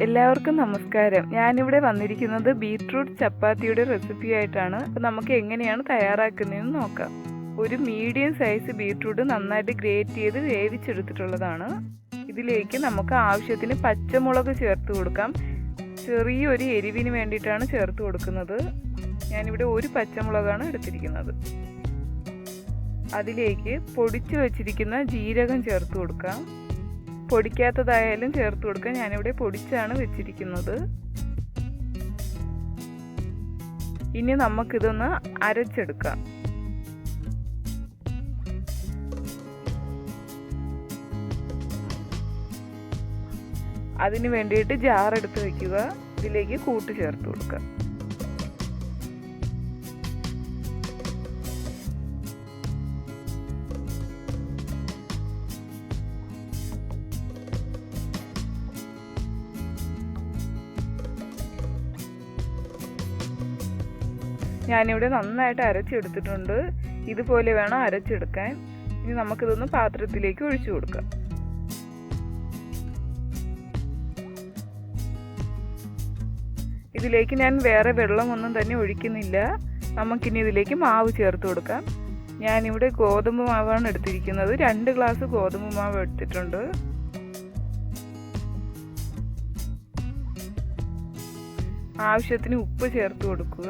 എല്ലാവർക്കും നമസ്കാരം. ഞാനിവിടെ വന്നിരിക്കുന്നത് ബീട്രൂട്ട് ചപ്പാത്തിയുടെ റെസിപ്പി ആയിട്ടാണ്. അപ്പോൾ നമുക്ക് എങ്ങനെയാണ് തയ്യാറാക്കുന്നതെന്ന് നോക്കാം. ഒരു മീഡിയം സൈസ് ബീട്രൂട്ട് നന്നായിട്ട് ഗ്രേറ്റ് ചെയ്ത് വേവിച്ചെടുത്തിട്ടുള്ളതാണ്. ഇതിലേക്ക് നമുക്ക് ആവശ്യത്തിന് പച്ചമുളക് ചേർത്ത് കൊടുക്കാം. ചെറിയൊരു എരിവിന് വേണ്ടിയിട്ടാണ് ചേർത്ത് കൊടുക്കുന്നത്. ഞാനിവിടെ ഒരു പച്ചമുളകാണ് എടുത്തിരിക്കുന്നത്. അതിലേക്ക് പൊടിച്ചു വച്ചിരിക്കുന്ന ജീരകം ചേർത്ത് കൊടുക്കാം. പൊടിക്കാത്തതായാലും ചേർത്ത് കൊടുക്കാം. ഞാനിവിടെ പൊടിച്ചാണ് വെച്ചിരിക്കുന്നത്. ഇനി നമുക്കിതൊന്ന് അരച്ചെടുക്കാം. അതിന് വേണ്ടിയിട്ട് ജാറെടുത്ത് വയ്ക്കുക. ഇതിലേക്ക് കൂട്ട് ചേർത്ത് കൊടുക്കുക. ഞാനിവിടെ നന്നായിട്ട് അരച്ചെടുത്തിട്ടുണ്ട്. ഇതുപോലെ വേണം അരച്ചെടുക്കാൻ. ഇനി നമുക്കിതൊന്ന് പാത്രത്തിലേക്ക് ഒഴിച്ചു കൊടുക്കാം. ഇതിലേക്ക് ഞാൻ വേറെ വെള്ളമൊന്നും തന്നെ ഒഴിക്കുന്നില്ല. നമുക്കിനി ഇതിലേക്ക് മാവ് ചേർത്ത് കൊടുക്കാം. ഞാനിവിടെ ഗോതമ്പ് മാവാണ് എടുത്തിരിക്കുന്നത്. 2 ഗ്ലാസ് ഗോതമ്പ് മാവ് എടുത്തിട്ടുണ്ട്. ആവശ്യത്തിന് ഉപ്പ് ചേർത്ത് കൊടുക്കുക.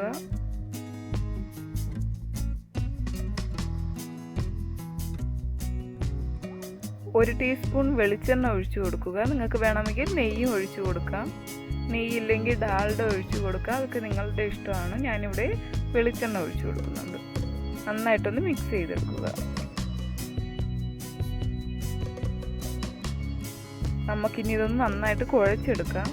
ഒരു ടീസ്പൂൺ വെളിച്ചെണ്ണ ഒഴിച്ചു കൊടുക്കുക. നിങ്ങൾക്ക് വേണമെങ്കിൽ നെയ്യും ഒഴിച്ചു കൊടുക്കാം. നെയ്യില്ലെങ്കിൽ ഡാൽഡ ഒഴിച്ചു കൊടുക്കാം. അതൊക്കെ നിങ്ങളുടെ ഇഷ്ടമാണ്. ഞാനിവിടെ വെളിച്ചെണ്ണ ഒഴിച്ചു കൊടുക്കുന്നുണ്ട്. നന്നായിട്ടൊന്ന് മിക്സ് ചെയ്തെടുക്കുക. നമുക്കിനി ഇതൊന്ന് നന്നായിട്ട് കുഴച്ചെടുക്കാം.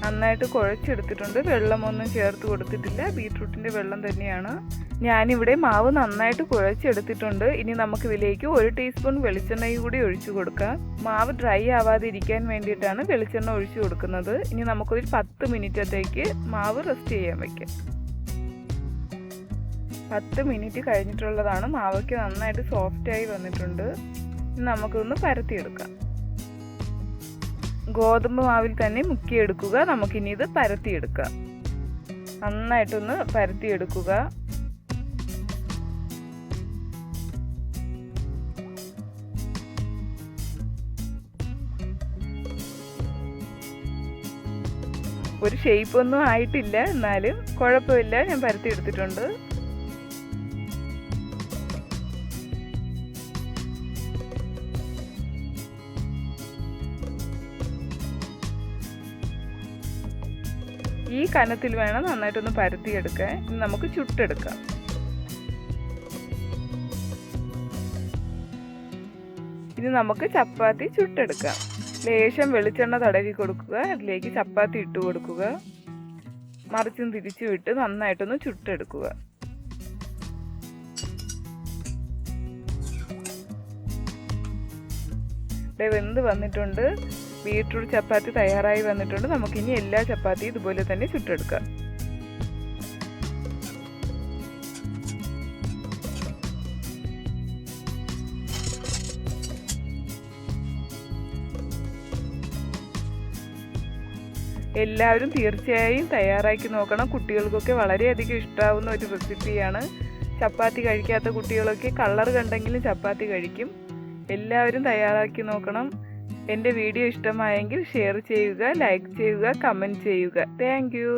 നന്നായിട്ട് കുഴച്ചെടുത്തിട്ടുണ്ട്. വെള്ളമൊന്നും ചേർത്ത് കൊടുത്തിട്ടില്ല. ബീട്രൂട്ടിൻ്റെ വെള്ളം തന്നെയാണ്. ഞാനിവിടെ മാവ് നന്നായിട്ട് കുഴച്ചെടുത്തിട്ടുണ്ട്. ഇനി നമുക്ക് ഇതിലേക്ക് 1 ടീസ്പൂൺ വെളിച്ചെണ്ണയും കൂടി ഒഴിച്ചു കൊടുക്കാം. മാവ് ഡ്രൈ ആവാതെ ഇരിക്കാൻ വേണ്ടിയിട്ടാണ് വെളിച്ചെണ്ണ ഒഴിച്ചു കൊടുക്കുന്നത്. ഇനി നമുക്കൊരു 10 മിനിറ്റത്തേക്ക് മാവ് റെസ്റ്റ് ചെയ്യാൻ വയ്ക്കാം. 10 മിനിറ്റ് കഴിഞ്ഞിട്ടുള്ളതാണ്. മാവൊക്കെ നന്നായിട്ട് സോഫ്റ്റായി വന്നിട്ടുണ്ട്. ഇനി നമുക്കൊന്ന് പരത്തിയെടുക്കാം. ഗോതമ്പ് മാവിൽ തന്നെ മുക്കിയെടുക്കുക. നമുക്കിനി ഇത് പരത്തിയെടുക്കാം. നന്നായിട്ടൊന്ന് പരത്തിയെടുക്കുക. ഒരു ഷേപ്പൊന്നും ആയിട്ടില്ല, എന്നാലും കുഴപ്പമില്ല. ഞാൻ പരത്തിയെടുത്തിട്ടുണ്ട്. ഈ കനത്തിൽ വേണം നന്നായിട്ടൊന്ന് പരത്തിയെടുക്കാൻ. ഇനി നമുക്ക് ചുട്ടെടുക്കാം. ഇനി നമുക്ക് ചപ്പാത്തി ചുട്ടെടുക്കാം. ലേശം വെളിച്ചെണ്ണ തടവി കൊടുക്കുക. അതിലേക്ക് ചപ്പാത്തി ഇട്ട് കൊടുക്കുക. മറിച്ചും തിരിച്ചും ഇട്ട് നന്നായിട്ടൊന്ന് ചുട്ടെടുക്കുക. വെന്ത് വന്നിട്ടുണ്ട്. ബീട്രൂട്ട് ചപ്പാത്തി തയ്യാറായി വന്നിട്ടുണ്ട്. നമുക്കിനി എല്ലാ ചപ്പാത്തിയും ഇതുപോലെ തന്നെ ചുട്ടെടുക്കാം. എല്ലാവരും തീർച്ചയായും തയ്യാറാക്കി നോക്കണം. കുട്ടികൾക്കൊക്കെ വളരെയധികം ഇഷ്ടമാവുന്ന ഒരു റെസിപ്പിയാണ്. ചപ്പാത്തി കഴിക്കാത്ത കുട്ടികളൊക്കെ കളർ കണ്ടെങ്കിലും ചപ്പാത്തി കഴിക്കും. എല്ലാവരും തയ്യാറാക്കി നോക്കണം. എൻ്റെ വീഡിയോ ഇഷ്ടമായെങ്കിൽ ഷെയർ ചെയ്യുക, ലൈക്ക് ചെയ്യുക, കമൻറ്റ് ചെയ്യുക. Thank you.